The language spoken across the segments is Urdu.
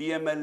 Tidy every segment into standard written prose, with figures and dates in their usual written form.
PML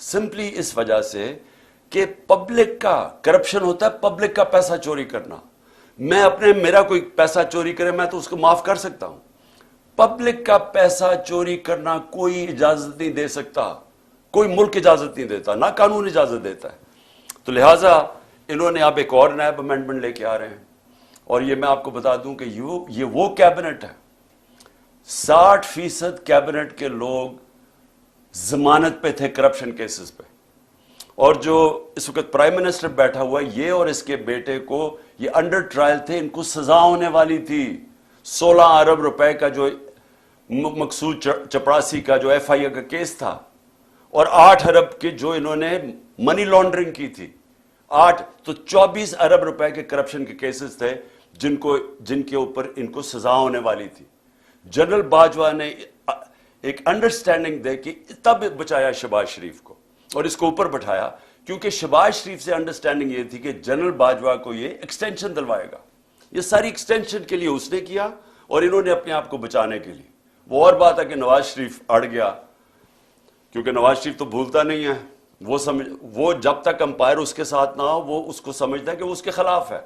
سمپلی اس وجہ سے کہ پبلک کا کرپشن ہوتا ہے، پبلک کا پیسہ چوری کرنا. میرا کوئی پیسہ چوری کرے میں تو اس کو معاف کر سکتا ہوں. پبلک کا پیسہ چوری کرنا کوئی اجازت نہیں دے سکتا، کوئی ملک اجازت نہیں دیتا، نہ قانون اجازت دیتا ہے. تو لہٰذا انہوں نے اب ایک اور نیب امینڈمنٹ لے کے آ رہے ہیں، اور یہ میں آپ کو بتا دوں کہ یہ وہ کیبنٹ ہے، 60% کیبنٹ کے لوگ ضمانت پہ تھے کرپشن کیسز پہ. اور جو اس وقت پرائم منسٹر بیٹھا ہوا ہے، یہ اور اس کے بیٹے کو یہ انڈر ٹرائل تھے، ان کو سزا ہونے والی تھی. 16 ارب روپے کا جو مقصود چپراسی کا جو ایف آئی اے کا کیس تھا، اور 8 ارب کے جو انہوں نے منی لانڈرنگ کی تھی، 8 تو 24 ارب روپے کے کرپشن کے کیسز تھے جن کے اوپر ان کو سزا ہونے والی تھی. جنرل باجوہ نے ایک انڈرسٹینڈنگ دے کے تب بچایا شہباز شریف کو اور اس کو اوپر بٹھایا، کیونکہ شہباز شریف سے انڈرسٹینڈنگ یہ تھی کہ جنرل باجوہ کو یہ ایکسٹینشن دلوائے گا. یہ ساری ایکسٹینشن کے لیے اس نے کیا، اور انہوں نے اپنے آپ کو بچانے کے لیے. وہ اور بات ہے کہ نواز شریف اڑ گیا، کیونکہ نواز شریف تو بھولتا نہیں ہے. وہ جب تک امپائر اس کے ساتھ نہ ہو وہ اس کو سمجھتا ہے کہ وہ اس کے خلاف ہے.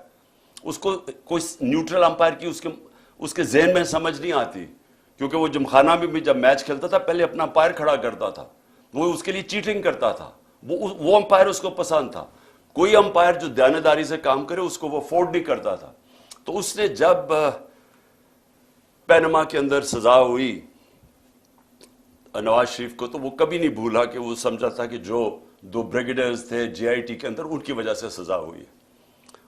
اس کو کوئی نیوٹرل امپائر کی اس کے ذہن میں سمجھ نہیں آتی، کیونکہ وہ جمخانہ میں بھی جب میچ کھیلتا تھا پہلے اپنا امپائر کھڑا کرتا تھا، وہ اس کے لیے چیٹنگ کرتا تھا. وہ امپائر اس کو پسند تھا. کوئی امپائر جو دیانتداری سے کام کرے اس کو وہ افورڈ نہیں کرتا تھا. تو اس نے جب پینما کے اندر سزا ہوئی نواز شریف کو، تو وہ کبھی نہیں بھولا کہ وہ سمجھا تھا کہ جو 2 بریگیڈیئرز تھے جے آئی ٹی کے اندر، ان کی وجہ سے سزا ہوئی ہے،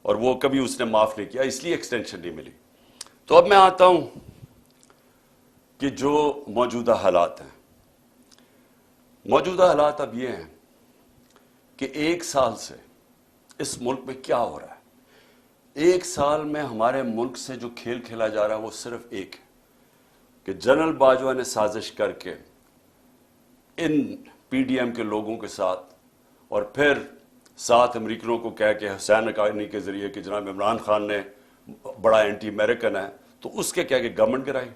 اور وہ کبھی اس نے معاف نہیں کیا، اس لیے ایکسٹینشن نہیں ملی. تو اب میں آتا ہوں کہ جو موجودہ حالات ہیں. موجودہ حالات اب یہ ہیں کہ 1 سال سے اس ملک میں کیا ہو رہا ہے. 1 سال میں ہمارے ملک سے جو کھیل کھیلا جا رہا ہے وہ صرف ایک ہے کہ جنرل باجوہ نے سازش کر کے ان پی ڈی ایم کے لوگوں کے ساتھ، اور پھر ساتھ امریکنوں کو کہہ کے حسین حقانی کے ذریعے کہ جناب عمران خان نے بڑا اینٹی امریکن ہے، تو اس کے کہہ کے گورنمنٹ گرائی.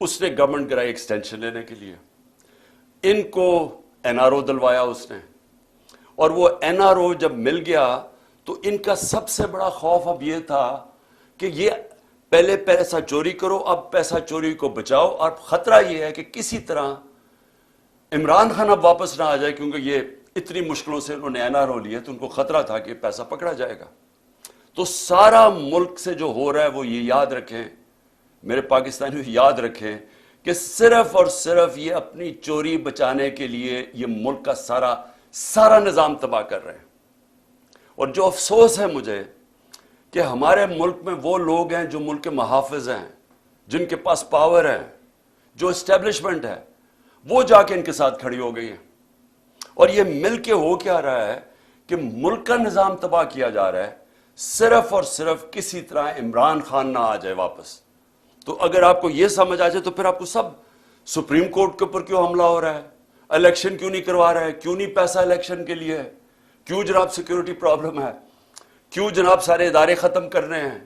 اس نے گورنمنٹ گرائی ایکسٹینشن لینے کے لیے. ان کو این آر او دلوایا اس نے، اور وہ این آر او جب مل گیا تو ان کا سب سے بڑا خوف اب یہ تھا کہ یہ پہلے پیسہ چوری کرو، اب پیسہ چوری کو بچاؤ. اور خطرہ یہ ہے کہ کسی طرح عمران خان اب واپس نہ آ جائے، کیونکہ یہ اتنی مشکلوں سے انہوں نے این آر او لیا، تو ان کو خطرہ تھا کہ پیسہ پکڑا جائے گا. تو سارا ملک سے جو ہو رہا ہے وہ یہ یاد رکھیں، میرے پاکستانی یاد رکھیں کہ صرف اور صرف یہ اپنی چوری بچانے کے لیے یہ ملک کا سارا نظام تباہ کر رہے ہیں. اور جو افسوس ہے مجھے کہ ہمارے ملک میں وہ لوگ ہیں جو ملک کے محافظ ہیں، جن کے پاس پاور ہے، جو اسٹیبلشمنٹ ہے، وہ جا کے ان کے ساتھ کھڑی ہو گئی ہے. اور یہ مل کے ہو کیا رہا ہے کہ ملک کا نظام تباہ کیا جا رہا ہے، صرف اور صرف کسی طرح عمران خان نہ آ جائے واپس. تو اگر آپ کو یہ سمجھ آ جائے تو پھر آپ کو سب سپریم کورٹ کے اوپر کیوں حملہ ہو رہا ہے، الیکشن کیوں نہیں کروا رہا ہے، کیوں نہیں پیسہ الیکشن کے لیے ہے، کیوں جناب سیکیورٹی پرابلم ہے، کیوں جناب سارے ادارے ختم کر رہے ہیں،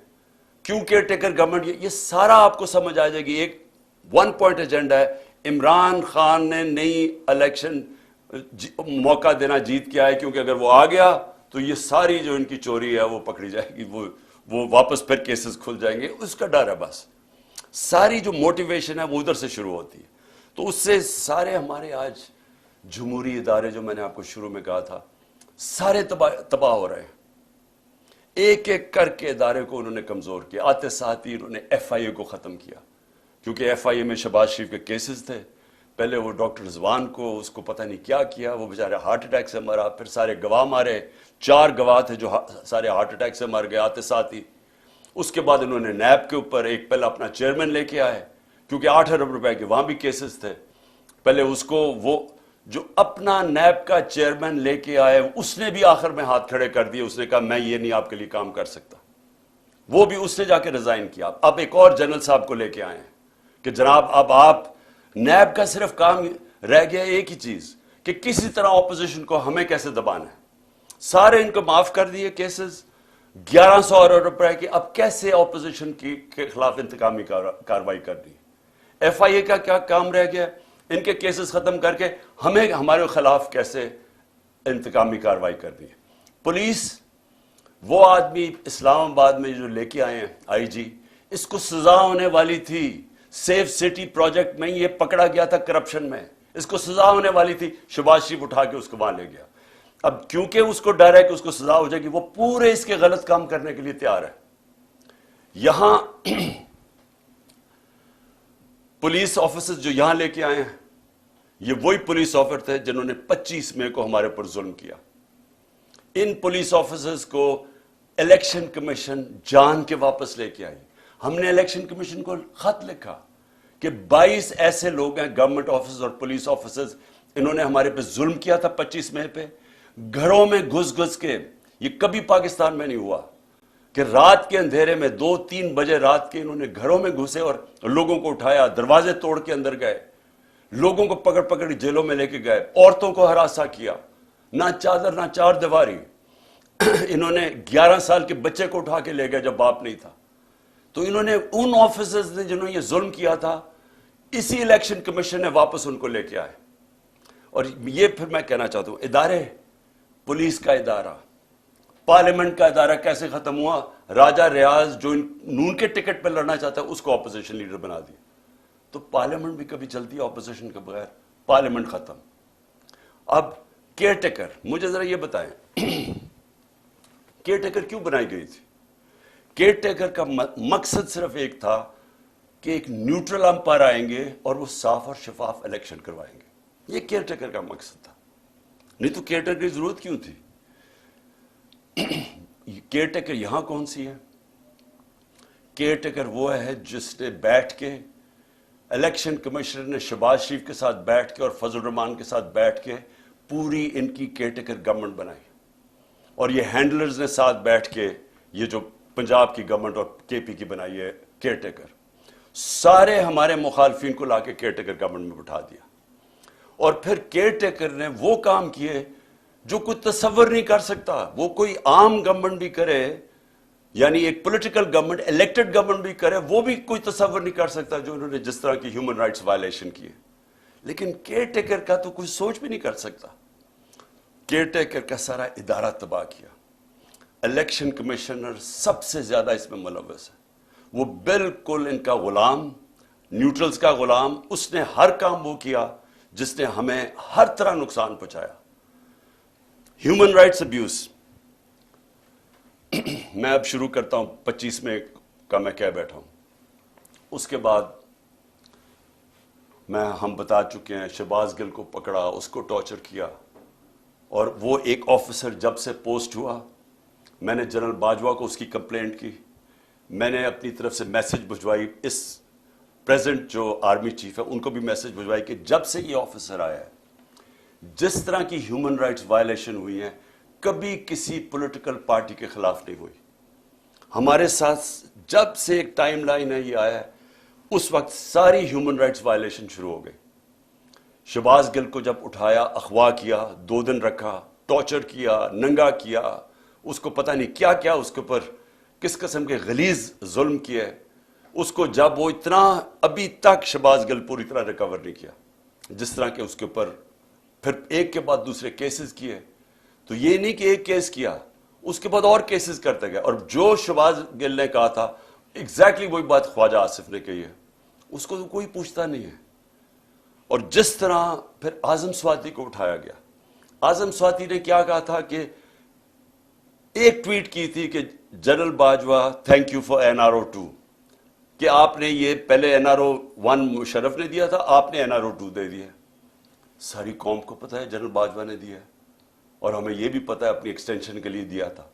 کیوں کیئر ٹیکر گورنمنٹ، یہ سارا آپ کو سمجھ آ جائے گی. ایک 1 پوائنٹ ایجنڈا ہے، عمران خان نے نئی الیکشن موقع دینا جیت کے آئے، کیونکہ اگر وہ آ گیا تو یہ ساری جو ان کی چوری ہے وہ پکڑی جائے گی، وہ واپس پھر کیسز کھل جائیں گے. اس کا ڈر ہے. بس ساری جو موٹیویشن ہے وہ ادھر سے شروع ہوتی ہے. تو اس سے سارے ہمارے آج جمہوری ادارے جو میں نے آپ کو شروع میں کہا تھا سارے تباہ ہو رہے ہیں. ایک ایک کر کے ادارے کو انہوں نے کمزور کیا. آتے ساتھ ہی انہوں نے ایف آئی اے کو ختم کیا، کیونکہ ایف آئی اے میں شہباز شریف کے کیسز تھے. پہلے وہ ڈاکٹر رضوان کو اس کو پتہ نہیں کیا کیا، وہ بیچارے ہارٹ اٹیک سے مرا، پھر سارے گواہ مارے، 4 گواہ تھے جو سارے ہارٹ اٹیک سے مر گئے آتے ساتھ ہی. اس کے بعد انہوں نے نیب کے اوپر ایک پہلے اپنا چیئرمین لے کے آئے، کیونکہ 8 ارب روپے کے وہاں بھی کیسز تھے. پہلے اس کو وہ جو اپنا نیب کا چیئرمین لے کے آئے اس نے بھی آخر میں ہاتھ کھڑے کر دیے. اس نے کہا میں یہ نہیں آپ کے لیے کام کر سکتا. وہ بھی اس نے جا کے ریزائن کیا. اب ایک اور جنرل صاحب کو لے کے آئے ہیں کہ جناب اب آپ نیب کا صرف کام رہ گیا ایک ہی چیز کہ کسی طرح اپوزیشن کو ہمیں کیسے دبانا ہے. سارے ان کو معاف کر دیے کیسز 1100 ارب روپے کی. اب کیسے اپوزیشن کے خلاف انتقامی کاروائی کرنی. ایف آئی اے کا کیا کام رہ گیا ان کے کیسز ختم کر کے ہمیں ہمارے خلاف کیسے انتقامی کارروائی کرنی ہے. پولیس وہ آدمی اسلام آباد میں جو لے کے آئے ہیں آئی جی, اس کو سزا ہونے والی تھی. سیف سٹی پروجیکٹ میں یہ پکڑا گیا تھا کرپشن میں, اس کو سزا ہونے والی تھی. شہباز شریف اٹھا کے اس کو وہاں لے گیا. اب کیونکہ اس کو ڈر ہے کہ اس کو سزا ہو جائے گی, وہ پورے اس کے غلط کام کرنے کے لیے تیار ہے. یہاں پولیس آفیسرز جو یہاں لے کے آئے ہیں, یہ وہی پولیس آفیسر تھے جنہوں نے 25 مئی کو ہمارے پر ظلم کیا. ان پولیس آفیسرز کو الیکشن کمیشن جان کے واپس لے کے آئی. ہم نے الیکشن کمیشن کو خط لکھا کہ 22 ایسے لوگ ہیں گورنمنٹ آفیسرز اور پولیس آفیسرز, انہوں نے ہمارے پہ ظلم کیا تھا 25 مئی پہ. گھروں میں گھس کے, یہ کبھی پاکستان میں نہیں ہوا کہ رات کے اندھیرے میں 2-3 بجے رات کے انہوں نے گھروں میں گھسے اور لوگوں کو اٹھایا, دروازے توڑ کے اندر گئے, لوگوں کو پکڑ جیلوں میں لے کے گئے, عورتوں کو ہراساں کیا, نہ چادر نہ چار دیواری. انہوں نے 11 سال کے بچے کو اٹھا کے لے گئے جب باپ نہیں تھا. تو انہوں نے ان آفیسرز نے جنہوں نے یہ ظلم کیا تھا, اسی الیکشن کمیشن نے واپس ان کو لے کے آئے. اور یہ پھر میں کہنا چاہتا ہوں, ادارے, پولیس کا ادارہ, پارلیمنٹ کا ادارہ کیسے ختم ہوا؟ راجہ ریاض جو نون کے ٹکٹ پہ لڑنا چاہتا ہے اس کو اپوزیشن لیڈر بنا دیا. تو پارلیمنٹ بھی کبھی چلتی ہے اپوزیشن کے بغیر؟ پارلیمنٹ ختم. اب کیئر ٹیکر, مجھے ذرا یہ بتائیں کیئر ٹیکر کیوں بنائی گئی تھی؟ کیئر ٹیکر کا مقصد صرف ایک تھا کہ ایک نیوٹرل امپائر آئیں گے اور وہ صاف اور شفاف الیکشن کروائیں گے. یہ کیئر ٹیکر کا مقصد تھا. نہیں تو کیئر ٹیکر کی ضرورت کیوں تھی؟ کیئر ٹیکر یہاں کون سی ہے؟ کیئر ٹیکر وہ ہے جس نے بیٹھ کے, الیکشن کمشنر نے شہباز شریف کے ساتھ بیٹھ کے اور فضل الرحمان کے ساتھ بیٹھ کے پوری ان کی کیئر ٹیکر گورنمنٹ بنائی. اور یہ ہینڈلرز نے ساتھ بیٹھ کے یہ جو پنجاب کی گورنمنٹ اور کے پی کی بنائی ہے کیئر ٹیکر, سارے ہمارے مخالفین کو لا کے کیئر ٹیکر گورنمنٹ میں بٹھا دیا. اور پھر کیئر ٹیکر نے وہ کام کیے جو کوئی تصور نہیں کر سکتا. وہ کوئی عام گورنمنٹ بھی کرے, یعنی ایک پولیٹیکل گورنمنٹ, الیکٹڈ گورنمنٹ بھی کرے, وہ بھی کوئی تصور نہیں کر سکتا جو انہوں نے جس طرح کی ہیومن رائٹس وائلیشن کی. لیکن کیئر ٹیکر کا تو کوئی سوچ بھی نہیں کر سکتا. کیئر ٹیکر کا سارا ادارہ تباہ کیا. الیکشن کمشنر سب سے زیادہ اس میں ملوث ہے. وہ بالکل ان کا غلام, نیوٹرلز کا غلام. اس نے ہر کام وہ کیا جس نے ہمیں ہر طرح نقصان پہنچایا. ہیومن رائٹس ابیوز, میں اب شروع کرتا ہوں 25 مئی کا میں کہہ بیٹھا ہوں. اس کے بعد ہم بتا چکے ہیں شہباز گل کو پکڑا, اس کو ٹارچر کیا. اور وہ ایک آفیسر جب سے پوسٹ ہوا, میں نے جنرل باجوہ کو اس کی کمپلینٹ کی, میں نے اپنی طرف سے میسج بھجوائی, اس پریزنٹ جو آرمی چیف ہے ان کو بھی میسج بھجوائی کہ جب سے یہ آفیسر آیا ہے جس طرح کی ہیومن رائٹس وائلیشن ہوئی ہیں کبھی کسی پولیٹیکل پارٹی کے خلاف نہیں ہوئی. ہمارے ساتھ جب سے ایک ٹائم لائن ہے یہ آیا ہے اس وقت ساری ہیومن رائٹس وائلیشن شروع ہو گئی. شہباز گل کو جب اٹھایا, اغوا کیا, 2 دن رکھا, ٹارچر کیا, ننگا کیا, اس کو پتہ نہیں کیا کیا اس کے اوپر کس قسم کے غلیظ ظلم کیے. اس کو جب وہ اتنا, ابھی تک شہباز گل پوری طرح ریکور نہیں کیا, جس طرح کہ اس کے اوپر پھر ایک کے بعد دوسرے کیسز کیے. تو یہ نہیں کہ ایک کیس کیا, اس کے بعد اور کیسز کرتے گئے. اور جو شہباز گل نے کہا تھا ایگزیکٹلی وہی بات خواجہ آصف نے کہی ہے, اس کو تو کوئی پوچھتا نہیں ہے. اور جس طرح پھر اعظم سواتی کو اٹھایا گیا, اعظم سواتی نے کیا کہا تھا کہ ایک ٹویٹ کی تھی کہ general Bajwa thank you for NRO2, کہ آپ نے یہ پہلے NRO1 مشرف نے دیا تھا, آپ نے NRO2 دے دیا. ساری قوم کو پتہ ہے جنرل باجوہ نے دیا ہے, اور ہمیں یہ بھی پتہ ہے اپنی ایکسٹینشن کے لیے دیا تھا.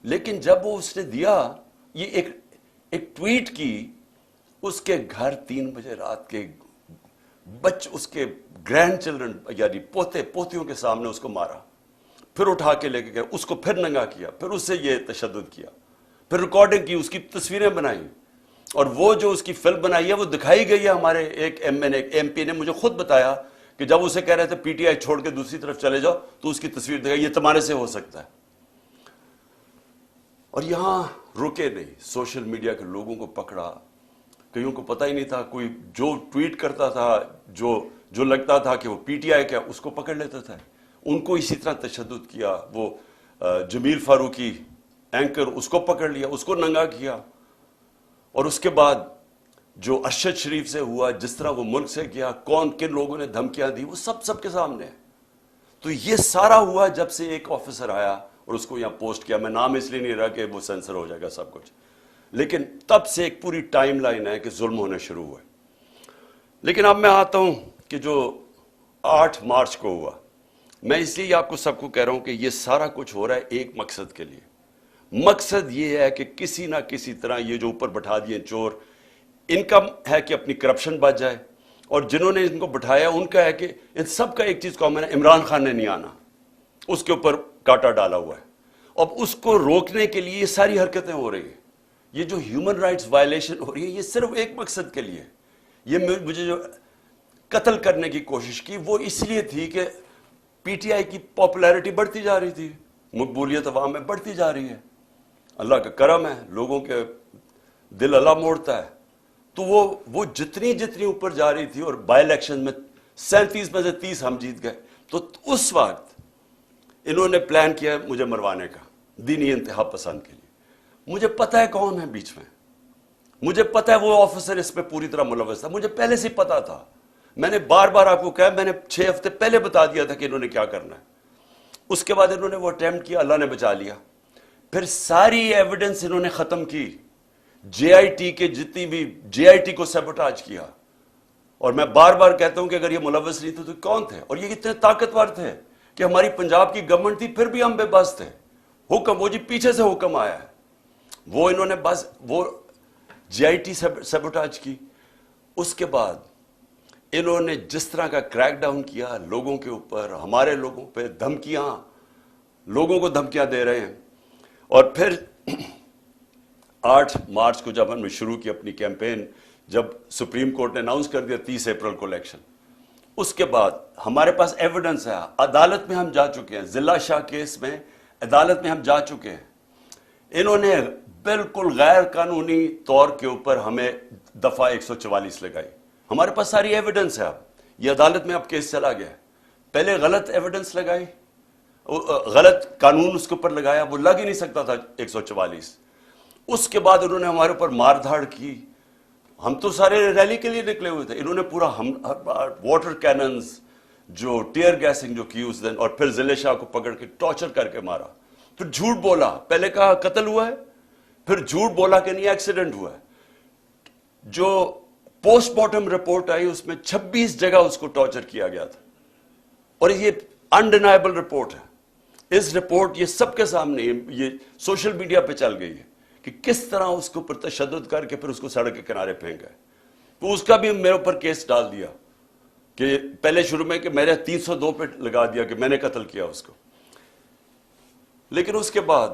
لیکن جب وہ اس نے دیا, یہ ایک ٹویٹ کی, اس کے گھر 3 بجے رات کے اس کے گرینڈ چلڈرن یعنی پوتے پوتیوں کے سامنے اس کو مارا, پھر اٹھا کے لے کے گئے, اس کو پھر ننگا کیا, پھر اس سے یہ تشدد کیا, پھر ریکارڈنگ کی, اس کی تصویریں بنائیں. اور وہ جو اس کی فلم بنائی ہے وہ دکھائی گئی ہے. ہمارے ایک ایم پی نے مجھے خود بتایا کہ جب اسے کہہ رہے تھے پی ٹی آئی چھوڑ کے دوسری طرف چلے جاؤ تو اس کی تصویر دکھائی, یہ تمہارے سے ہو سکتا ہے. اور یہاں رکے نہیں, سوشل میڈیا کے لوگوں کو پکڑا, کئیوں کو پتہ ہی نہیں تھا, کوئی جو ٹویٹ کرتا تھا, جو جو لگتا تھا کہ وہ پی ٹی آئی کا اس کو پکڑ لیتا تھا. ان کو اسی طرح تشدد کیا. وہ جمیل فاروقی اینکر اس کو پکڑ لیا, اس کو ننگا کیا. اور اس کے بعد جو ارشد شریف سے ہوا, جس طرح وہ ملک سے کیا, کون کن لوگوں نے دھمکیاں دی, وہ سب کے سامنے ہے. تو یہ سارا ہوا جب سے ایک آفیسر آیا اور اس کو یہاں پوسٹ کیا. میں نام اس لیے نہیں رہا کہ وہ سینسر ہو جائے گا سب کچھ, لیکن تب سے ایک پوری ٹائم لائن ہے کہ ظلم ہونے شروع ہوئے. لیکن اب میں آتا ہوں کہ جو 8 مارچ کو ہوا, میں اس لیے آپ کو سب کو کہہ رہا ہوں کہ یہ سارا کچھ ہو رہا ہے ایک مقصد کے لیے. مقصد یہ ہے کہ کسی نہ کسی طرح یہ جو اوپر بٹھا دیے چور, ان کا ہے کہ اپنی کرپشن بچ جائے, اور جنہوں نے ان کو بٹھایا ان کا ہے کہ ان سب کا ایک چیز کامن ہے, عمران خان نے نہیں آنا, اس کے اوپر کاٹا ڈالا ہوا ہے. اب اس کو روکنے کے لیے یہ ساری حرکتیں ہو رہی ہیں. یہ جو ہیومن رائٹس وائلیشن ہو رہی ہے, یہ صرف ایک مقصد کے لیے. یہ مجھے جو قتل کرنے کی کوشش کی وہ اس لیے تھی کہ پی ٹی آئی کی پاپولیرٹی بڑھتی جا رہی تھی, مقبولیت عوام میں بڑھتی جا رہی ہے. اللہ کا کرم ہے, لوگوں کے دل اللہ موڑتا ہے. تو وہ جتنی اوپر جا رہی تھی, اور بائی الیکشن میں 37 میں سے 30 ہم جیت گئے. تو اس وقت انہوں نے پلان کیا مجھے مروانے کا, دینی انتہا پسند کے لیے. مجھے پتا ہے کون ہے بیچ میں, مجھے پتا ہے وہ آفیسر اس پہ پوری طرح ملوث تھا, مجھے پہلے سے پتا تھا. میں نے بار بار آپ کو کہا, میں نے 6 ہفتے پہلے بتا دیا تھا کہ انہوں نے کیا کرنا ہے. اس کے بعد انہوں نے وہ اٹیمپٹ کیا, اللہ نے بچا لیا. پھر ساری ایویڈنس انہوں نے ختم کی, جے آئی ٹی کے جتنی بھی جے آئی ٹی کو سیبوٹاج کیا. اور میں بار بار کہتا ہوں کہ اگر یہ ملوث نہیں تھے تو کون تھے, اور یہ اتنے طاقتور تھے کہ ہماری پنجاب کی گورنمنٹ تھی پھر بھی ہم بے بس تھے. حکم وہ جی پیچھے سے حکم آیا ہے, وہ انہوں نے بس وہ جے آئی ٹی سیبوٹاج کی. اس کے بعد انہوں نے جس طرح کا کریک ڈاؤن کیا لوگوں کے اوپر, ہمارے لوگوں پہ دھمکیاں, لوگوں کو دھمکیاں دے رہے ہیں. اور پھر 8 مارچ کو جب ہم نے شروع کی اپنی کیمپین, جب سپریم کورٹ نے اناؤنس کر دیا 30 اپریل کو الیکشن, اس کے بعد ہمارے پاس ایویڈنس ہے, عدالت میں ہم جا چکے ہیں, ضلع شاہ کیس میں عدالت میں ہم جا چکے ہیں. انہوں نے بالکل غیر قانونی طور کے اوپر ہمیں دفعہ 144 لگائی. ہمارے پاس ساری ایویڈنس ہے. اب یہ عدالت میں اب کیس چلا گیا ہے. پہلے غلط ایویڈنس لگائی, غلط قانون اس کے اوپر لگایا, وہ لگ ہی نہیں سکتا تھا 144. اس کے بعد انہوں نے ہمارے اوپر مار دھاڑ کی. ہم تو سارے ریلی کے لیے نکلے ہوئے تھے, انہوں نے پورا واٹر کیننز, جو ٹیئر گیسنگ جو کی اس دن, اور پھر ضلع شاہ کو پکڑ کے ٹارچر کر کے مارا. پھر جھوٹ بولا, پہلے کہا قتل ہوا ہے, پھر جھوٹ بولا کہ نہیں ایکسیڈنٹ ہوا ہے. جو پوسٹ مارٹم رپورٹ آئی اس میں 26 جگہ اس کو ٹارچر کیا گیا تھا, اور یہ انڈینائبل رپورٹ ہے. اس رپورٹ یہ سب کے سامنے, یہ سوشل میڈیا پہ چل گئی ہے کہ کس طرح اس کے اوپر تشدد کر کے پھر اس کو سڑک کے کنارے پھینک گئے. تو اس کا بھی میرے اوپر کیس ڈال دیا کہ پہلے شروع میں کہ میرے 302 پہ لگا دیا کہ میں نے قتل کیا اس کو. لیکن اس کے بعد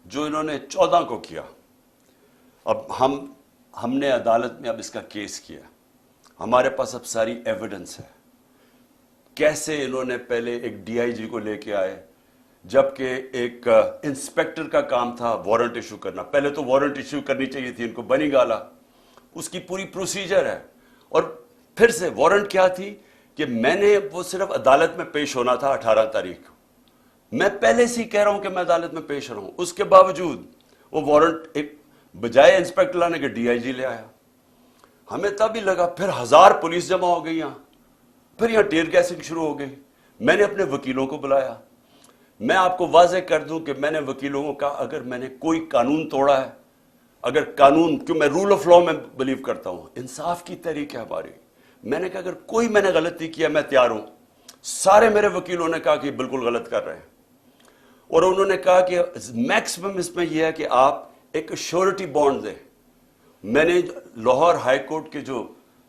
جو انہوں نے 14 کو کیا, اب ہم نے عدالت میں اب اس کا کیس کیا, ہمارے پاس اب ساری ایویڈنس ہے. کیسے انہوں نے پہلے ایک ڈی آئی جی کو لے کے آئے, جبکہ ایک انسپیکٹر کا کام تھا وارنٹ ایشو کرنا. پہلے تو وارنٹ ایشو کرنی چاہیے تھی ان کو, بنی گالا, اس کی پوری پروسیجر ہے. اور پھر سے وارنٹ کیا تھی کہ میں نے وہ صرف عدالت میں پیش ہونا تھا 18 تاریخ کو. میں پہلے سے ہی کہہ رہا ہوں کہ میں عدالت میں پیش رہا ہوں, اس کے باوجود وہ وارنٹ ایک بجائے انسپیکٹر لانے کے ڈی آئی جی لے آیا. ہمیں تب ہی لگا, پھر 1000 پولیس جمع ہو گئی یہاں, پھر یہاں ٹیئر گیسنگ شروع ہو گئی. میں نے اپنے وکیلوں کو بلایا. میں آپ کو واضح کر دوں کہ میں نے وکیلوں کو کہا اگر میں نے کوئی قانون توڑا ہے, اگر قانون, کیوں میں رول آف لا میں بلیو کرتا ہوں, انصاف کی تحریک ہے ہماری, میں نے کہا اگر کوئی میں نے غلطی کیا میں تیار ہوں. سارے میرے وکیلوں نے کہا کہ بالکل غلط کر رہے ہیں, اور انہوں نے کہا کہ میکسیمم اس میں یہ ہے کہ آپ ایک شیورٹی بانڈ دیں. میں نے لاہور ہائی کورٹ کے جو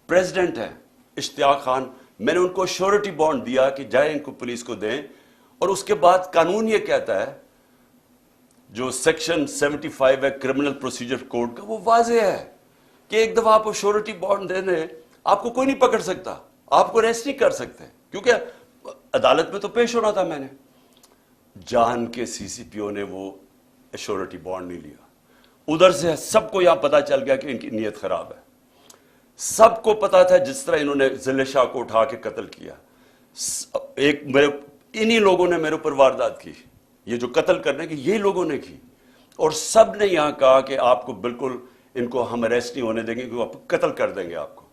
پریزیڈنٹ ہیں اشتیاق خان, میں نے ان کو شیورٹی بانڈ دیا کہ جائیں ان کو پولیس کو دیں. اور اس کے بعد قانون یہ کہتا ہے, جو سیکشن 75 ہے کرمنل پروسیجر کوڈ کا, وہ واضح ہے کہ ایک دفعہ آپ کو شیورٹی بانڈ دے دیں, آپ کو کوئی نہیں پکڑ سکتا, آپ کو ریسٹ نہیں کر سکتے, کیونکہ عدالت میں تو پیش ہونا تھا. میں نے جان کے سی سی پی او نے وہ شیورٹی بانڈ نہیں لیا. ادھر سے سب کو یہاں پتا چل گیا کہ ان کی نیت خراب ہے. سب کو پتا تھا جس طرح انہوں نے ذل شاہ کو اٹھا کے قتل کیا. انہی لوگوں نے میرے اوپر واردات کی, یہ جو قتل کرنے کی یہ لوگوں نے کی, اور سب نے یہاں کہا کہ آپ کو بالکل ان کو ہم اریسٹ نہیں ہونے دیں گے, آپ قتل کر دیں گے آپ کو.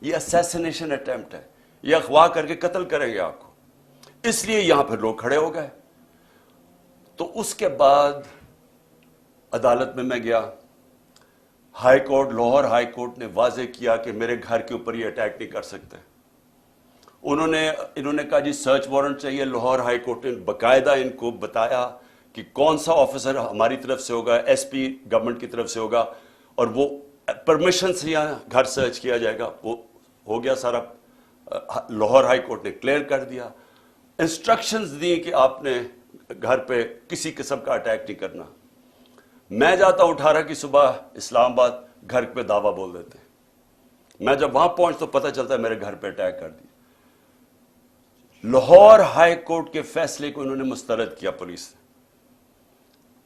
یہ اسیسینیشن اٹیمپٹ ہے, یہ اغوا کر کے قتل کریں گے آپ کو. اس لیے یہاں پھر لوگ کھڑے ہو گئے. تو اس کے بعد عدالت میں گیا. High court, Lahore high court نے واضح کیا کہ میرے گھر کے اوپر یہ اٹیک نہیں کر سکتے. انہوں نے کہا جی سرچ وارنٹ چاہیے. لاہور ہائی کورٹ نے باقاعدہ ان کو بتایا کہ کون سا آفیسر ہماری طرف سے ہوگا, ایس پی گورنمنٹ کی طرف سے ہوگا, اور وہ پرمیشن سے یہاں گھر سرچ کیا جائے گا. وہ ہو گیا سارا, لاہور ہائی کورٹ نے کلیئر کر دیا. انسٹرکشنز دی کہ آپ نے گھر پہ کسی قسم کا اٹیک نہیں کرنا. میں جاتا ہوں 18 کی صبح اسلام آباد, گھر پہ دعویٰ بول دیتے ہیں. میں جب وہاں پہنچ تو پتہ چلتا ہے میرے گھر پہ اٹیک کر دیا. لاہور ہائی کورٹ کے فیصلے کو انہوں نے مسترد کیا پولیس نے.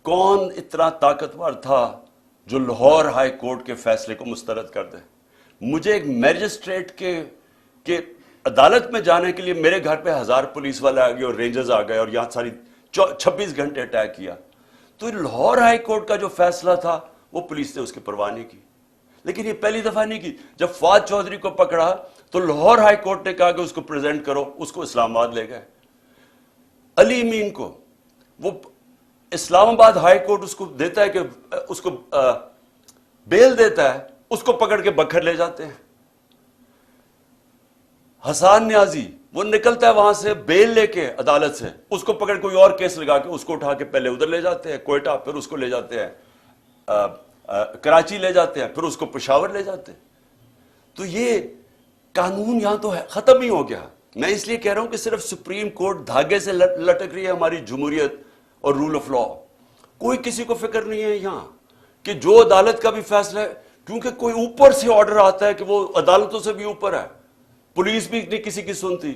کون اتنا طاقتور تھا جو لاہور ہائی کورٹ کے فیصلے کو مسترد کر دے؟ مجھے ایک میجسٹریٹ کے عدالت میں جانے کے لیے میرے گھر پہ 1000 پولیس والے آ گئے اور رینجرز آ گئے اور یہاں ساری 26 گھنٹے اٹیک کیا. تو لاہور ہائی کورٹ کا جو فیصلہ تھا وہ پولیس نے اس کی پرواہ نہیں کی. لیکن یہ پہلی دفعہ نہیں کی. جب فواد چودھری کو پکڑا تو لاہور ہائی کورٹ نے کہا کہ اس کو پریزنٹ کرو, اس کو اسلام آباد لے گئے. علی امین کو وہ اسلام آباد ہائی کورٹ اس کو دیتا ہے کہ اس کو بیل دیتا ہے, اس کو پکڑ کے بکھر لے جاتے ہیں. حسان نیازی وہ نکلتا ہے وہاں سے بیل لے کے عدالت سے, اس کو پکڑ کوئی اور کیس لگا کے اس کو اٹھا کے پہلے ادھر لے جاتے ہیں کوئٹہ, پھر اس کو لے جاتے ہیں کراچی لے جاتے ہیں, پھر اس کو پشاور لے جاتے ہیں. تو یہ قانون یہاں تو ختم ہی ہو گیا. میں اس لیے کہہ رہا ہوں کہ صرف سپریم کورٹ دھاگے سے لٹک رہی ہے ہماری جمہوریت اور رول آف لا. کوئی کسی کو فکر نہیں ہے یہاں کہ جو عدالت کا بھی فیصلہ ہے, کیونکہ کوئی اوپر سے آرڈر آتا ہے کہ وہ عدالتوں سے بھی اوپر ہے. پولیس بھی نہیں کسی کی سنتی,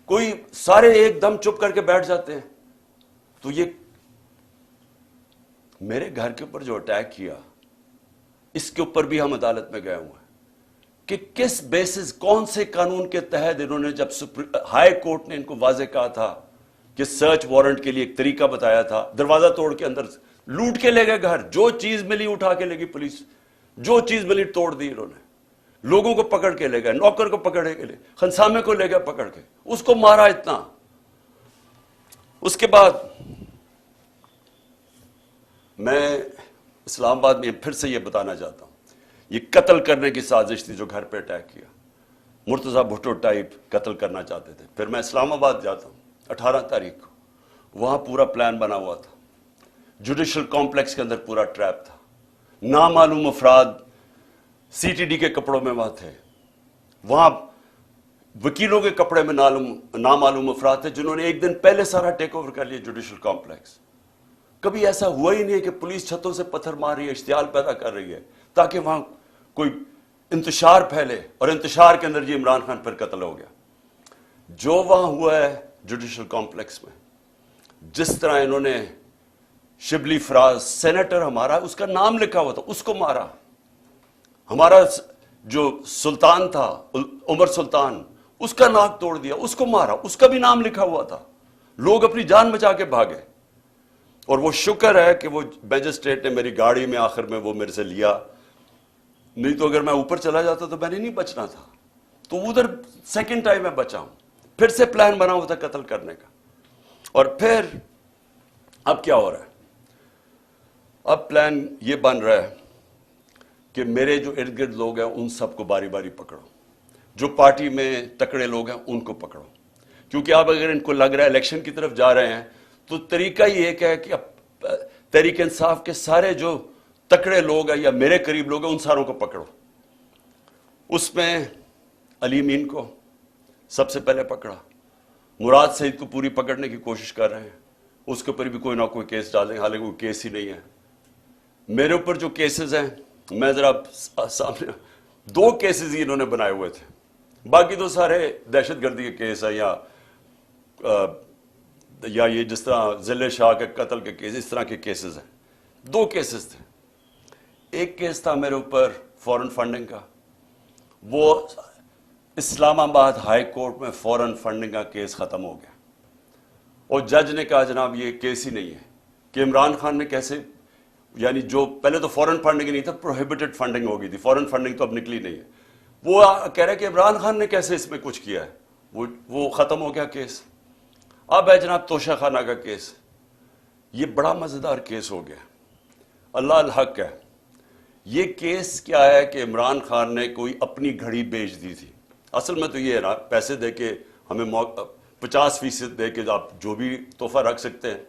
کوئی سارے ایک دم چپ کر کے بیٹھ جاتے ہیں. تو یہ میرے گھر کے اوپر جو اٹیک کیا, اس کے اوپر بھی ہم عدالت میں گئے ہوئے ہیں کہ کس بیسس, کون سے قانون کے تحت انہوں نے, جب ہائی کورٹ نے ان کو واضح کہا تھا کہ سرچ وارنٹ کے لیے ایک طریقہ بتایا تھا, دروازہ توڑ کے اندر لوٹ کے لے گئے گھر, جو چیز ملی اٹھا کے لے گئی پولیس, جو چیز ملی توڑ دی انہوں نے. لوگوں کو پکڑ کے لے گئے, نوکر کو پکڑ کے لے, خنسامے کو لے گئے پکڑ کے, اس کو مارا اتنا. اس کے بعد میں اسلام آباد میں پھر سے یہ بتانا چاہتا ہوں, یہ قتل کرنے کی سازش تھی جو گھر پہ اٹیک کیا. مرتضیٰ بھٹو ٹائپ قتل کرنا چاہتے تھے. پھر میں اسلام آباد جاتا ہوں 18 تاریخ کو, وہاں پورا پلان بنا ہوا تھا. جوڈیشل کمپلیکس کے اندر پورا ٹریپ تھا. نامعلوم افراد سی ٹی ڈی کے کپڑوں میں وہاں تھے, وہاں وکیلوں کے کپڑے میں نامعلوم افراد تھے جنہوں نے ایک دن پہلے سارا ٹیک اوور کر لیا جوڈیشل کمپلیکس. کبھی ایسا ہوا ہی نہیں ہے کہ پولیس چھتوں سے پتھر مار رہی ہے, اشتعال پیدا کر رہی ہے تاکہ وہاں کوئی انتشار پھیلے, اور انتشار کے اندر یہ عمران خان پر قتل ہو گیا. جو وہاں ہوا ہے جوڈیشل کمپلیکس میں, جس طرح انہوں نے شبلی فراز سینیٹر ہمارا, اس کا نام لکھا ہوا تھا, اس کو مارا. ہمارا جو سلطان تھا عمر سلطان, اس کا ناک توڑ دیا, اس کو مارا, اس کا بھی نام لکھا ہوا تھا. لوگ اپنی جان بچا کے بھاگے. اور وہ شکر ہے کہ وہ میجسٹریٹ نے میری گاڑی میں آخر میں وہ میرے سے لیا, نہیں تو اگر میں اوپر چلا جاتا تو میں نے نہیں بچنا تھا. تو ادھر سیکنڈ ٹائم میں بچا ہوں. پھر سے پلان بنا ہوا تھا قتل کرنے کا. اور پھر اب کیا ہو رہا ہے؟ اب پلان یہ بن رہا ہے کہ میرے جو ارد گرد لوگ ہیں ان سب کو باری باری پکڑو, جو پارٹی میں تکڑے لوگ ہیں ان کو پکڑو. کیونکہ اب اگر ان کو لگ رہا ہے الیکشن کی طرف جا رہے ہیں تو طریقہ یہ ایک ہے کہ اب تحریک انصاف کے سارے جو تکڑے لوگ ہیں یا میرے قریب لوگ ہیں ان ساروں کو پکڑو. اس میں علی امین کو سب سے پہلے پکڑا, مراد سعید کو پوری پکڑنے کی کوشش کر رہے ہیں, اس کے اوپر بھی کوئی نہ کوئی کیس ڈالیں, حالانکہ کوئی کیس ہی نہیں ہے. میرے اوپر جو کیسز ہیں, میں ذرا سامنے 2 کیسز ہی انہوں نے بنائے ہوئے تھے, باقی تو سارے دہشت گردی کے کیس ہیں یا یہ جس طرح ذل شاہ کے قتل کے کیس, اس طرح کے کیسز ہیں. 2 کیسز تھے. ایک کیس تھا میرے اوپر فورن فنڈنگ کا, وہ اسلام آباد ہائی کورٹ میں فوراً فنڈنگ کا کیس ختم ہو گیا، اور جج نے کہا جناب یہ کیس ہی نہیں ہے کہ عمران خان نے کیسے، یعنی جو پہلے تو فورن فنڈنگ نہیں تھا، پروہیبٹڈ فنڈنگ ہو گئی تھی، فورن فنڈنگ تو اب نکلی نہیں ہے، وہ کہہ رہے کہ عمران خان نے کیسے اس میں کچھ کیا ہے، وہ ختم ہو گیا کیس۔ اب ہے جناب توشہ خانہ کا کیس، یہ بڑا مزیدار کیس ہو گیا، اللہ الحق ہے۔ یہ کیس کیا ہے کہ عمران خان نے کوئی اپنی گھڑی بیچ دی تھی، اصل میں تو یہ ہے نا، پیسے دے کے ہمیں 50% دے کے آپ جو بھی تحفہ رکھ سکتے ہیں،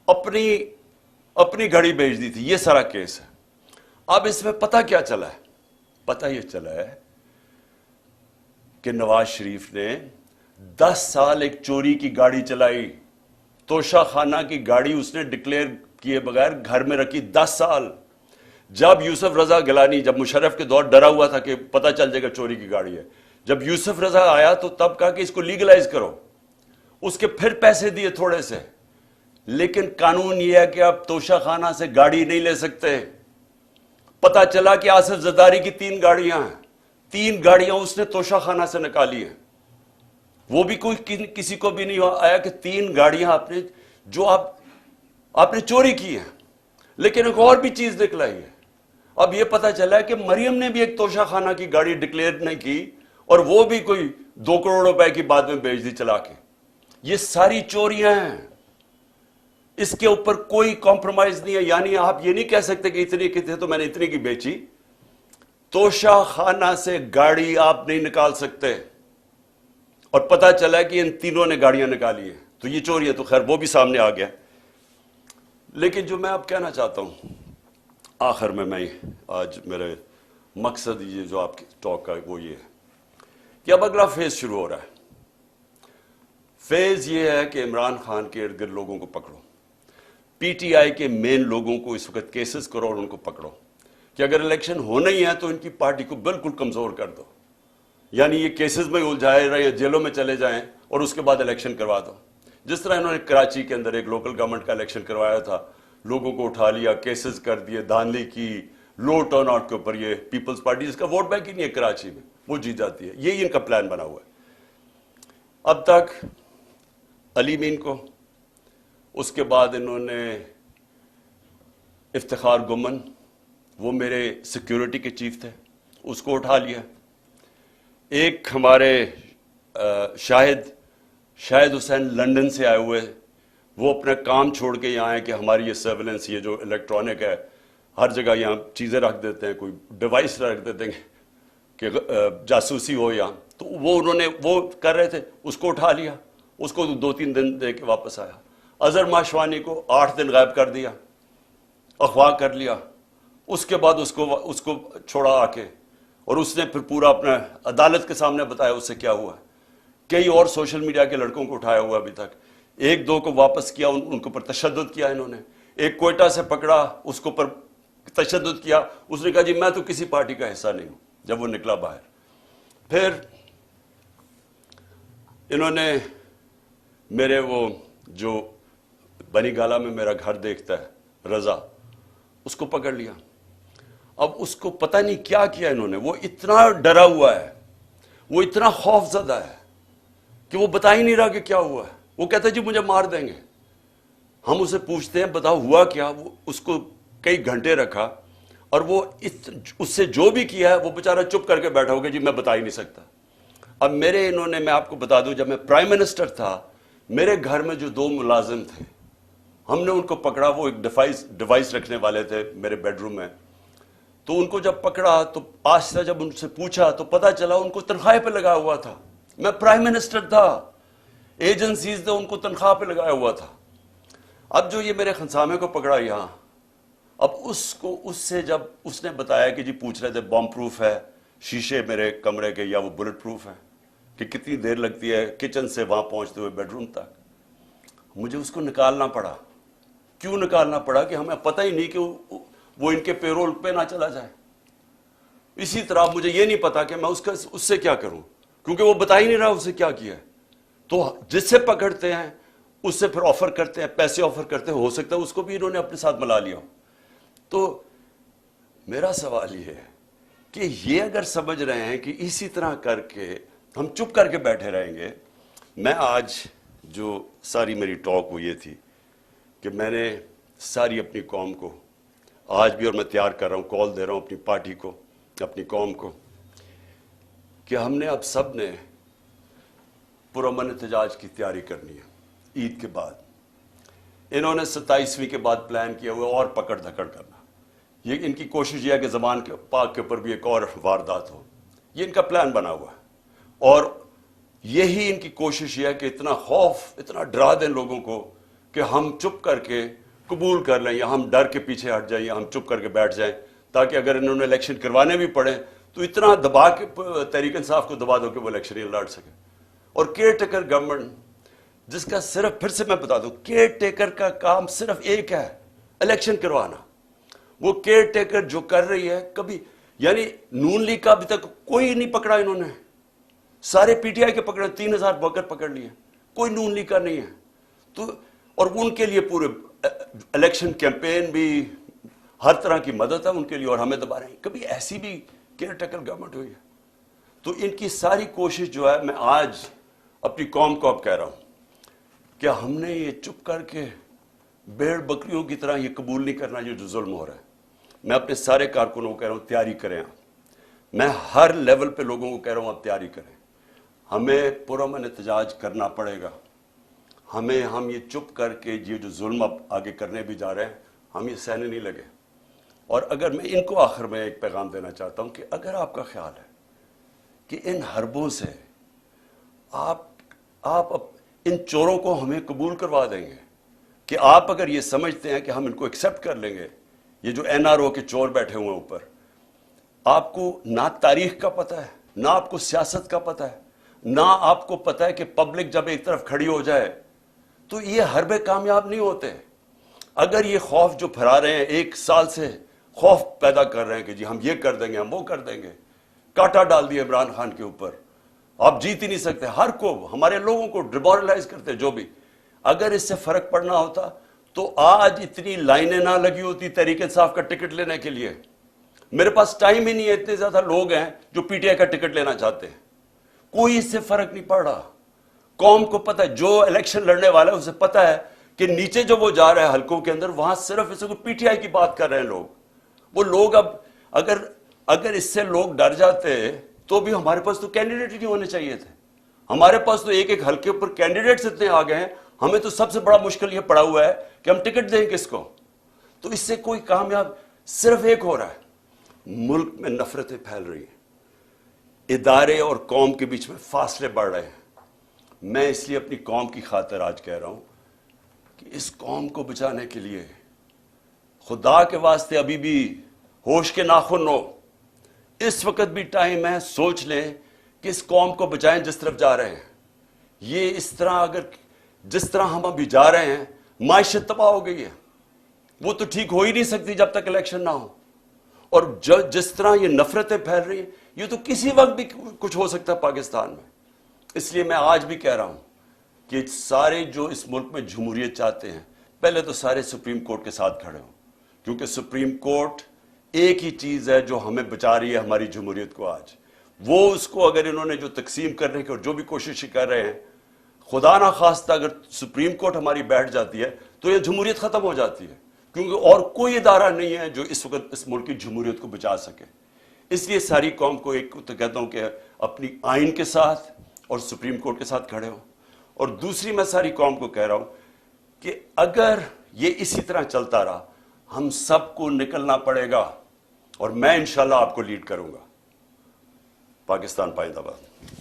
اپنی گھڑی بیچ دی تھی، یہ سارا کیس ہے۔ اب اس میں پتہ کیا چلا ہے؟ پتہ یہ چلا ہے کہ نواز شریف نے 10 سال ایک چوری کی گاڑی چلائی، توشہ خانہ کی گاڑی اس نے ڈکلیئر کیے بغیر گھر میں رکھی 10 سال۔ جب یوسف رضا گیلانی، جب مشرف کے دور ڈرا ہوا تھا کہ پتہ چل جائے گا چوری کی گاڑی ہے، جب یوسف رضا آیا تو تب کہا کہ اس کو لیگلائز کرو، اس کے پھر پیسے دیے تھوڑے سے، لیکن قانون یہ ہے کہ آپ توشہ خانہ سے گاڑی نہیں لے سکتے۔ پتہ چلا کہ آصف زرداری کی 3 گاڑیاں ہیں، 3 گاڑیاں اس نے توشہ خانہ سے نکالی ہیں، وہ بھی کوئی کسی کو بھی نہیں آیا کہ 3 گاڑیاں آپ نے چوری کی ہیں۔ لیکن ایک اور بھی چیز نکلائی ہے، اب یہ پتہ چلا ہے کہ مریم نے بھی ایک توشہ خانہ کی گاڑی ڈکلیئر نہیں کی، اور وہ بھی کوئی 2 کروڑ روپے کی بعد میں بیچ دی چلا کے۔ یہ ساری چوریاں ہیں، اس کے اوپر کوئی کمپرومائز نہیں ہے، یعنی آپ یہ نہیں کہہ سکتے کہ اتنی کی تھے تو میں نے اتنی کی بیچی۔ توشہ خانہ سے گاڑی آپ نہیں نکال سکتے، اور پتہ چلا کہ ان تینوں نے گاڑیاں نکالی ہیں، تو یہ چوری ہے، تو خیر وہ بھی سامنے آ گیا۔ لیکن جو میں اب کہنا چاہتا ہوں آخر میں آج میرے مقصد یہ جو آپ کی ٹاک کا وہ یہ ہے کہ اب اگلا فیز شروع ہو رہا ہے۔ فیز یہ ہے کہ عمران خان کے ارد گرد لوگوں کو پکڑو، پی ٹی آئی کے مین لوگوں کو اس وقت کیسز کرو اور ان کو پکڑو کہ اگر الیکشن ہونا ہی ہے تو ان کی پارٹی کو بالکل کمزور کر دو، یعنی یہ کیسز میں الجھائے رہے، جیلوں میں چلے جائیں اور اس کے بعد الیکشن کروا دو۔ جس طرح انہوں نے کراچی کے اندر ایک لوکل گورنمنٹ کا الیکشن کروایا تھا، لوگوں کو اٹھا لیا، کیسز کر دیے، دھاندلی کی، لو ٹرن آؤٹ کے اوپر، یہ پیپلز پارٹی جس کا ووٹ بینک ہی نہیں ہے کراچی میں، وہ جیت جاتی ہے، یہی ان کا پلان بنا ہوا ہے۔ اب تک علی مین کو، اس کے بعد انہوں نے افتخار گمن، وہ میرے سیکیورٹی کے چیف تھے، اس کو اٹھا لیا۔ ایک ہمارے شاہد حسین لندن سے آئے ہوئے، وہ اپنا کام چھوڑ کے یہاں آئے کہ ہماری یہ سرویلنس، یہ جو الیکٹرانک ہے، ہر جگہ یہاں چیزیں رکھ دیتے ہیں، کوئی ڈیوائس رکھ دیتے ہیں کہ جاسوسی ہو یہاں، تو انہوں نے وہ کر رہے تھے، اس کو اٹھا لیا، اس کو 2-3 دن دے کے واپس آیا۔ اظہر ماشوانی کو 8 دن غائب کر دیا، اغوا کر لیا، اس کے بعد اس کو چھوڑا آ کے، اور اس نے پھر پورا اپنا عدالت کے سامنے بتایا اس سے کیا ہوا ہے۔ کئی اور سوشل میڈیا کے لڑکوں کو اٹھایا ہوا ابھی تک، 1-2 کو واپس کیا، ان کے اوپر تشدد کیا انہوں نے۔ ایک کوئٹہ سے پکڑا، اس کے اوپر تشدد کیا، اس نے کہا جی میں تو کسی پارٹی کا حصہ نہیں ہوں، جب وہ نکلا باہر۔ پھر انہوں نے میرے وہ جو بنی گالا میں میرا گھر دیکھتا ہے رضا، اس کو پکڑ لیا۔ اب اس کو پتہ نہیں کیا کیا انہوں نے، وہ اتنا ڈرا ہوا ہے، وہ اتنا خوف زدہ ہے کہ وہ بتا ہی نہیں رہا کہ کیا ہوا ہے۔ وہ کہتا ہے جی مجھے مار دیں گے۔ ہم اسے پوچھتے ہیں بتاؤ ہوا کیا، وہ اس کو کئی گھنٹے رکھا، اور وہ اس سے جو بھی کیا ہے وہ بیچارہ چپ کر کے بیٹھا ہوگا جی میں بتا ہی نہیں سکتا۔ اب میں آپ کو بتا دوں، جب میں پرائم منسٹر تھا، میرے گھر میں جو 2 ملازم تھے، ہم نے ان کو پکڑا، وہ ایک ڈیوائس رکھنے والے تھے میرے بیڈ روم میں، تو ان کو جب پکڑا تو آہستہ جب ان سے پوچھا تو پتہ چلا ان کو تنخواہ پہ لگا ہوا تھا۔ میں پرائم منسٹر تھا، ایجنسیز نے ان کو تنخواہ پہ لگایا ہوا تھا۔ اب جو یہ میرے خنسامے کو پکڑا یہاں، اب اس سے جب اس نے بتایا کہ جی پوچھ رہے تھے بم پروف ہے شیشے میرے کمرے کے یا وہ بلٹ پروف ہے، کہ کتنی دیر لگتی ہے کچن سے وہاں پہنچتے ہوئے بیڈ روم تک، مجھے اس کو نکالنا پڑا۔ کیوں نکالنا پڑا؟ کہ ہمیں پتہ ہی نہیں کہ وہ ان کے پیرول پہ نہ چلا جائے۔ اسی طرح مجھے یہ نہیں پتا کہ میں اس سے کیا کروں، کیونکہ وہ بتا ہی نہیں رہا اسے کیا کیا ہے۔ تو جس سے پکڑتے ہیں اس سے پھر آفر کرتے ہیں، پیسے آفر کرتے ہیں، ہو سکتا ہے اس کو بھی انہوں نے اپنے ساتھ ملا لیا ہو۔ تو میرا سوال یہ ہے کہ یہ اگر سمجھ رہے ہیں کہ اسی طرح کر کے ہم چپ کر کے بیٹھے رہیں گے. میں آج جو ساری میری ٹاک وہ یہ تھی کہ میں نے ساری اپنی قوم کو آج بھی، اور میں تیار کر رہا ہوں، کال دے رہا ہوں اپنی پارٹی کو، اپنی قوم کو، کہ ہم نے اب سب نے پرامن احتجاج کی تیاری کرنی ہے عید کے بعد. انہوں نے 27ویں کے بعد پلان کیا ہوا اور پکڑ دھکڑ کرنا. یہ ان کی کوشش یہ ہے کہ زبان کے پاک کے اوپر بھی ایک اور واردات ہو. یہ ان کا پلان بنا ہوا ہے، اور یہی ان کی کوشش یہ ہے کہ اتنا خوف، اتنا ڈرا دیں لوگوں کو کہ ہم چپ کر کے قبول کر لیں، یا ہم ڈر کے پیچھے ہٹ جائیں، یا ہم چپ کر کے بیٹھ جائیں، تاکہ اگر انہوں نے الیکشن کروانے بھی پڑے تو اتنا دبا کے تحریک انصاف کو دبا دو کہ وہ الیکشن ہی لڑ سکے. اور کیئر ٹیکر گورنمنٹ جس کا صرف، پھر سے میں بتا دوں، کیئر ٹیکر کا کام صرف ایک ہے، الیکشن کروانا. وہ کیئر ٹیکر جو کر رہی ہے، کبھی یعنی نون لیگ کا ابھی تک کوئی نہیں پکڑا انہوں نے، سارے پی ٹی آئی کے پکڑے، 3000 ورکر پکڑ لیے، کوئی نون لیگ کا نہیں ہے. تو اور ان کے لیے پورے الیکشن کیمپین بھی، ہر طرح کی مدد ہے ان کے لیے، اور ہمیں دبا رہے ہیں. کبھی ایسی بھی کیئر ٹیکر گورنمنٹ ہوئی ہے؟ تو ان کی ساری کوشش جو ہے، میں آج اپنی قوم کو اب کہہ رہا ہوں کہ ہم نے یہ چپ کر کے بھیڑ بکریوں کی طرح یہ قبول نہیں کرنا یہ جو ظلم ہو رہا ہے. میں اپنے سارے کارکنوں کو کہہ رہا ہوں تیاری کریں. میں ہر لیول پہ لوگوں کو کہہ رہا ہوں اب تیاری کریں. ہمیں پرامن احتجاج کرنا پڑے گا. ہم یہ چپ کر کے یہ جو ظلم اب آگے کرنے بھی جا رہے ہیں، ہم یہ سہنے نہیں لگے. اور اگر میں ان کو آخر میں ایک پیغام دینا چاہتا ہوں کہ اگر آپ کا خیال ہے کہ ان حربوں سے آپ ان چوروں کو ہمیں قبول کروا دیں گے، کہ آپ اگر یہ سمجھتے ہیں کہ ہم ان کو ایکسیپٹ کر لیں گے، یہ جو این آر او کے چور بیٹھے ہوئے ہیں اوپر، آپ کو نہ تاریخ کا پتہ ہے، نہ آپ کو سیاست کا پتہ ہے، نہ آپ کو پتہ ہے کہ پبلک جب ایک طرف کھڑی ہو جائے تو یہ حربے کامیاب نہیں ہوتے. اگر یہ خوف جو پھیلا رہے ہیں، 1 سال سے خوف پیدا کر رہے ہیں کہ جی ہم یہ کر دیں گے، ہم وہ کر دیں گے، کاٹا ڈال دیا عمران خان کے اوپر، آپ جیت ہی نہیں سکتے، ہر کو، ہمارے لوگوں کو ڈیمورلائز کرتے جو بھی. اگر اس سے فرق پڑنا ہوتا تو آج اتنی لائنیں نہ لگی ہوتی تحریک انصاف کا ٹکٹ لینے کے لیے. میرے پاس ٹائم ہی نہیں ہے، اتنے زیادہ لوگ ہیں جو پی ٹی آئی کا ٹکٹ لینا چاہتے ہیں. کوئی اس سے فرق نہیں پڑ رہا. قوم کو پتہ ہے، جو الیکشن لڑنے والا ہے اسے پتہ ہے کہ نیچے جو وہ جا رہا ہے حلقوں کے اندر، وہاں صرف اسے کو پی ٹی آئی کی بات کر رہے ہیں لوگ. وہ لوگ اب اگر اس سے لوگ ڈر جاتے تو بھی ہمارے پاس تو کینڈیڈیٹ ہی نہیں ہونے چاہیے تھے. ہمارے پاس تو ایک حلقے پر کینڈیڈیٹس اتنے آ گئے ہیں، ہمیں تو سب سے بڑا مشکل یہ پڑا ہوا ہے کہ ہم ٹکٹ دیں کس کو. تو اس سے کوئی کامیاب صرف ایک ہو رہا ہے، ملک میں نفرتیں پھیل رہی ہیں، ادارے اور قوم کے بیچ میں فاصلے بڑھ رہے ہیں. میں اس لیے اپنی قوم کی خاطر آج کہہ رہا ہوں کہ اس قوم کو بچانے کے لیے خدا کے واسطے ابھی بھی ہوش کے ناخن ہو. اس وقت بھی ٹائم ہے، سوچ لیں کہ اس قوم کو بچائیں جس طرف جا رہے ہیں. یہ اس طرح اگر جس طرح ہم ابھی جا رہے ہیں، معیشت تباہ ہو گئی ہے، وہ تو ٹھیک ہو ہی نہیں سکتی جب تک الیکشن نہ ہو. اور جس طرح یہ نفرتیں پھیل رہی ہیں، یہ تو کسی وقت بھی کچھ ہو سکتا ہے پاکستان میں. اس لیے میں آج بھی کہہ رہا ہوں کہ سارے جو اس ملک میں جمہوریت چاہتے ہیں، پہلے تو سارے سپریم کورٹ کے ساتھ کھڑے ہوں، کیونکہ سپریم کورٹ ایک ہی چیز ہے جو ہمیں بچا رہی ہے ہماری جمہوریت کو آج. وہ اس کو اگر انہوں نے جو تقسیم کرنے کی اور جو بھی کوشش کر رہے ہیں، خدا نہ خواستہ اگر سپریم کورٹ ہماری بیٹھ جاتی ہے تو یہ جمہوریت ختم ہو جاتی ہے، کیونکہ اور کوئی ادارہ نہیں ہے جو اس وقت اس ملک کی جمہوریت کو بچا سکے. اس لیے ساری قوم کو ایک تو کہتا ہوں کہ اپنی آئین کے ساتھ اور سپریم کورٹ کے ساتھ کھڑے ہوں. اور دوسری میں ساری قوم کو کہہ رہا ہوں کہ اگر یہ اسی طرح چلتا رہا، ہم سب کو نکلنا پڑے گا، اور میں انشاءاللہ آپ کو لیڈ کروں گا. پاکستان پائندہ باد.